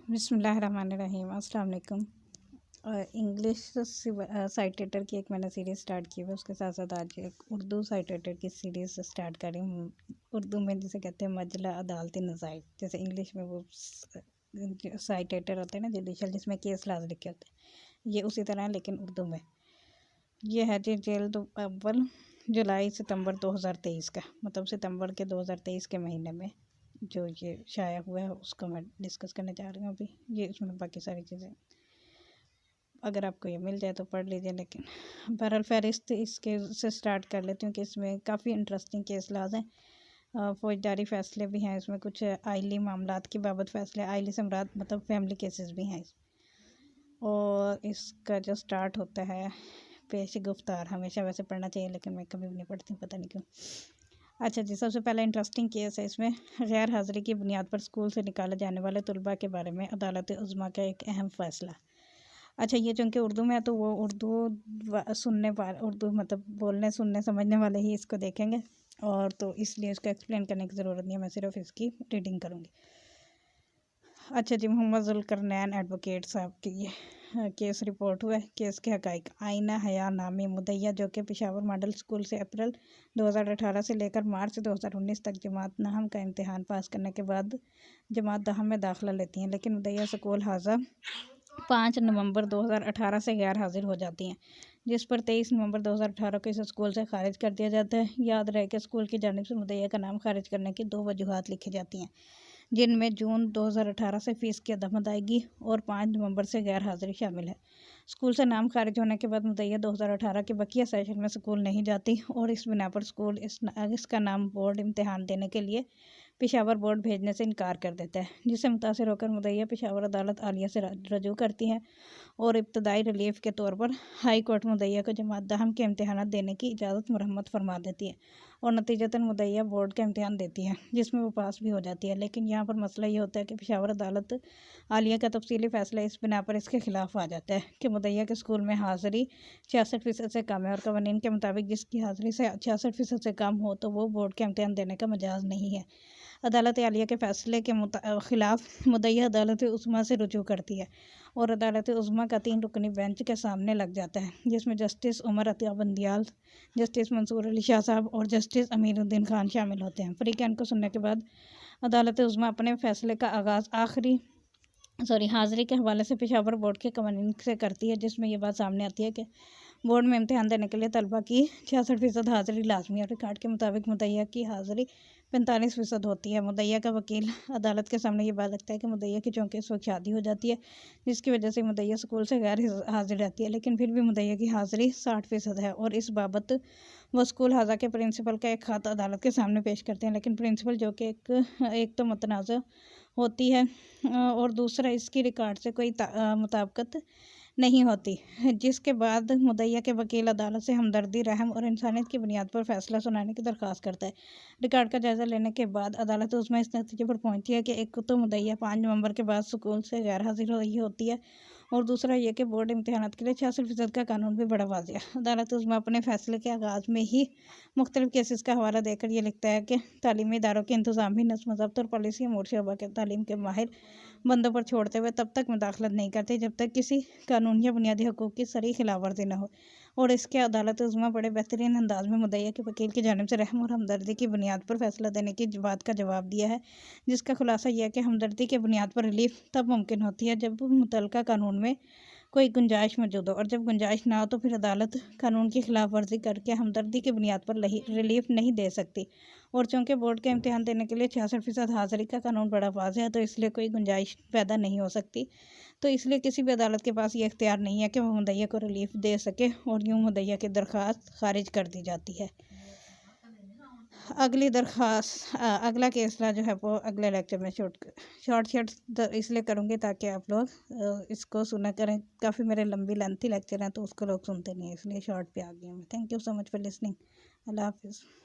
बिस्मिल्लाहिर्रहमानिर्रहीम। अस्सलाम वालेकुम। इंग्लिश साइटेटर की एक मैंने सीरीज़ स्टार्ट की है, उसके साथ साथ आज एक उर्दू साइटेटर की सीरीज़ स्टार्ट कर रही हूँ। उर्दू में जिसे कहते हैं मजला अदालती नज़ाइर, जैसे इंग्लिश में वो साइटेटर होते हैं ना जुडिशल, जिसमें केस लाज लिखे होते हैं, ये उसी तरह लेकिन उर्दू में। ये है जी जल्द अव्वल जुलाई सितंबर 2023 का, मतलब सितंबर के 2023 के महीने में जो ये शाया हुआ है उसको मैं डिस्कस करने जा रही हूँ अभी। ये इसमें बाकी सारी चीज़ें अगर आपको ये मिल जाए तो पढ़ लीजिए, लेकिन बहरहाल फहरिस्त इसके से स्टार्ट कर लेती हूँ कि इसमें काफ़ी इंटरेस्टिंग केस लाज हैं। फौजदारी फ़ैसले भी हैं इसमें, कुछ आइली मामलात की बाबत फ़ैसले, आइली से मुराद मतलब फैमिली केसेस भी हैं और इसका जो स्टार्ट होता है पेश गुफ्तार, हमेशा वैसे पढ़ना चाहिए लेकिन मैं कभी भी नहीं पढ़ती, पता नहीं क्यों। अच्छा जी, सबसे पहला इंटरेस्टिंग केस है इसमें, गैर हाज़िरी की बुनियाद पर स्कूल से निकाले जाने वाले तलबा के बारे में अदालत उज़्मा का एक अहम फ़ैसला। अच्छा, ये चूँकि उर्दू में है तो वो उर्दू मतलब बोलने सुनने समझने वाले ही इसको देखेंगे, और तो इसलिए इसको एक्सप्लेन करने की ज़रूरत नहीं है, मैं सिर्फ इसकी रीडिंग करूँगी। अच्छा जी, मोहम्मद ज़ुल्करनैन एडवोकेट साहब की ये केस रिपोर्ट हुआ है। केस के हक़ाइक़, आइना हया नामी मुदैया जो कि पेशावर मॉडल स्कूल से अप्रैल 2018 से लेकर मार्च 2019 तक जमात नहम का इम्तिहान पास करने के बाद जमात दहम में दाखिला लेती हैं, लेकिन मुदैया स्कूल हाजा 5 नवंबर 2018 से गैर हाजिर हो जाती हैं, जिस पर 23 नवंबर 2018 को इस स्कूल से खारिज कर दिया जाता है। याद रहे कि स्कूल की जानिब से मुदैया का नाम खारिज करने की 2 वजूहात लिखी जाती हैं, जिनमें जून 2018 से फ़ीस की अदम अदायगी और 5 नवंबर से गैर हाज़िरी शामिल है। स्कूल से नाम खारिज होने के बाद मुदैया 2018 के बकिया सेशन में स्कूल नहीं जाती और इस बिना पर स्कूल इसका नाम बोर्ड इम्तिहान देने के लिए पेशावर बोर्ड भेजने से इनकार कर देता है, जिससे मुतासिर होकर मुदैया पेशावर अदालत आलिया से रजू करती हैं और इब्तदाई रिलीफ के तौर पर हाई कोर्ट मुदैया को जमात दहम के इम्तिहान देने की इजाज़त मुरम्मत फरमा देती है और नतीजतन मुदैया बोर्ड का इम्तिहान देती है, जिसमें वो पास भी हो जाती है। लेकिन यहाँ पर मसला ये होता है कि पेशावर अदालत आलिया का तफसीली फ़ैसला इस बिना पर इसके ख़िलाफ़ आ जाता है कि मुदैया के स्कूल में हाज़िरी 66% से कम है और कवानीन के मुताबिक जिसकी हाज़िरी से 66% से कम हो तो वो बोर्ड का इम्तिहान देने का मजाज़ नहीं है। अदालत आलिया के फ़ैसले के ख़िलाफ़ मुदैया अदालत उज़्मा से रुजू करती है और अदालत उज़्मा का 3 रुकनी बेंच के सामने लग जाता है, जिसमें जस्टिस उमर अतिया बंदियाल, जस्टिस मंसूर अली शाह साहब और जस्टिस अमीरुद्दीन खान शामिल होते हैं। फ़रीक़ैन को सुनने के बाद अदालत उज़्मा अपने फ़ैसले का आगाज़ हाज़िरी के हवाले से पेशावर बोर्ड के कवानीन से करती है, जिसमें ये बात सामने आती है कि बोर्ड में इम्तिहान देने के लिए तलबा की 66% हाज़िरी लाजमी है। रिकॉर्ड के मुताबिक मुदैया की हाज़िरी 45% होती है। मुदैया का वकील अदालत के सामने ये बात रखता है कि मुदैया की चूँकि इस वक्त शादी हो जाती है, जिसकी वजह से मुदैया स्कूल से गैर हाजिर रहती है, लेकिन फिर भी मुदैया की हाज़िरी 60% है और इस बाबत वो स्कूल हाजा के प्रिंसिपल का एक ख़त अदालत के सामने पेश करते हैं, लेकिन प्रिंसिपल जो कि एक तो मुतनाज़ होती है और दूसरा इसकी रिकॉर्ड से कोई मुताबिकत नहीं होती, जिसके बाद मुदैया के वकील अदालत से हमदर्दी, रहम और इंसानियत की बुनियाद पर फ़ैसला सुनाने की दरख्वास्त करता है। रिकॉर्ड का जायज़ा लेने के बाद अदालत उसमें इस नतीजे पर पहुंची है कि एक तो मुदैया 5 नवंबर के बाद स्कूल से गैर हाजिर रही होती है और दूसरा ये कि बोर्ड इम्तिहानात के लिए 66% का कानून भी बड़ा वाज़िह है। अदालत उसमें अपने फ़ैसले के आगाज़ में ही मुख्तलिफ़ केसेस का हवाला देकर ये लिखता है कि तालीमी इदारों के इंतज़ामी नज़्म ज़ब्त और पॉलिसी अमूर शोबा के तालीम के माहिर बंदों पर छोड़ते हुए तब तक मुदाखलत नहीं करते जब तक किसी कानून या बुनियादी हकूक़ की सरी खिलाफ वर्जी न हो। और इसके अदालत उज़्मा बड़े बेहतरीन अंदाज में मुदैया के वकील की जानिब से रहम और हमदर्दी की बुनियाद पर फ़ैसला देने की बात का जवाब दिया है, जिसका खुलासा यह है कि हमदर्दी के बुनियाद पर रिलीफ तब मुमकिन होती है जब मुतल्लका कानून में कोई गुंजाइश मौजूद हो, और जब गुंजाइश ना हो तो फिर अदालत कानून की खिलाफ वर्जी करके हमदर्दी की बुनियाद पर रिलीफ नहीं दे सकती। और चूँकि बोर्ड का इम्तिहान देने के लिए 66% हाज़िरी का कानून बड़ा वाज़िह है, तो इसलिए कोई गुंजाइश पैदा नहीं हो सकती। तो इसलिए किसी भी अदालत के पास ये इख्तियार नहीं है कि वह मुदैया को रिलीफ दे सके और यूँ मुदैया की दरख्वास्त खारिज कर दी जाती है। अगला केसला जो है वो अगले लेक्चर में शॉर्ट इसलिए करूँगी ताकि आप लोग इसको सुना करें। काफ़ी मेरे लंबी लेंथी लेक्चर हैं तो उसको लोग सुनते नहीं हैं, इसलिए शॉर्ट पे आ गई हूँ मैं। Thank you so much for listening. अल्लाह हाफिज़।